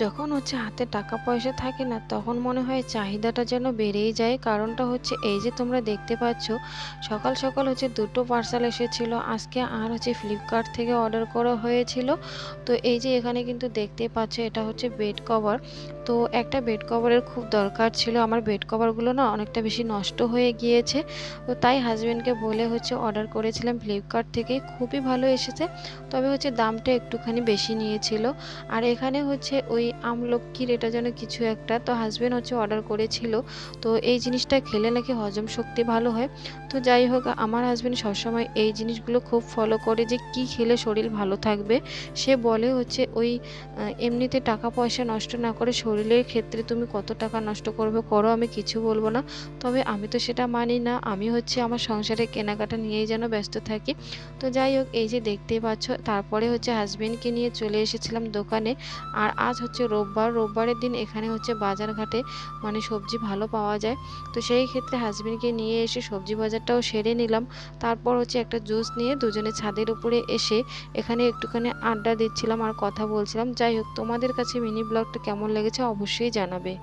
যখন হচ্ছে হাতে টাকা পয়সা থাকে না তখন মনে হয় চাহিদাটা যেন বেড়েই যায়। কারণটা হচ্ছে এই যে তোমরা দেখতে পাচ্ছ সকাল সকাল হচ্ছে দুটো পার্সেল এসেছিল আজকে, আর হচ্ছে ফ্লিপকার্ট থেকে অর্ডার করা হয়েছিল। তো এই যে এখানে কিন্তু দেখতেই পাচ্ছ এটা হচ্ছে বেড কভার। তো একটা বেড কভারের খুব দরকার ছিল, আমার বেড কভারগুলো না অনেকটা বেশি নষ্ট হয়ে গিয়েছে। তো তাই হাজবেন্ডকে বলে হচ্ছে অর্ডার করেছিলাম ফ্লিপকার্ট থেকে, খুবই ভালো এসেছে। তবে হচ্ছে দামটা একটুখানি বেশি নিয়েছিল। আর এখানে হচ্ছে ওই আমলকির এটা যেন কিছু একটা, তো হাজবেন্ড হচ্ছে অর্ডার করেছিল। তো এই জিনিসটা খেলে নাকি হজম শক্তি ভালো হয়। তো যাই হোক, আমার হাজবেন্ড সবসময় এই জিনিসগুলো খুব ফলো করে যে কি খেলে শরীর ভালো থাকবে। সে বলে হচ্ছে ওই এমনিতে টাকা পয়সা নষ্ট না করে শরীরের ক্ষেত্রে তুমি কত টাকা নষ্ট করবে করো, আমি কিছু বলবো না। তবে আমি তো সেটা মানি না, আমি হচ্ছে আমার সংসারে কেনাকাটা নিয়েই যেন ব্যস্ত থাকি। তো যাই হোক, এই যে দেখতেই পাচ্ছ তারপরে হচ্ছে হাজবেন্ডকে নিয়ে চলে এসেছিলাম দোকানে। আর আজ হচ্ছে রোববার, রোববারের দিন এখানে হচ্ছে বাজার ঘাটে মানে সবজি ভালো পাওয়া যায়। তো সেই ক্ষেত্রে হাজবেন্ডকে নিয়ে এসে সবজি বাজারটাও সেরে নিলাম। তারপর হচ্ছে একটা জুস নিয়ে দুজনে ছাদের উপরে এসে এখানে একটুখানি আড্ডা দিচ্ছিলাম আর কথা বলছিলাম। যাই হোক, তোমাদের কাছে মিনি ব্লগটা কেমন লেগেছে অবশ্যই জানাবে।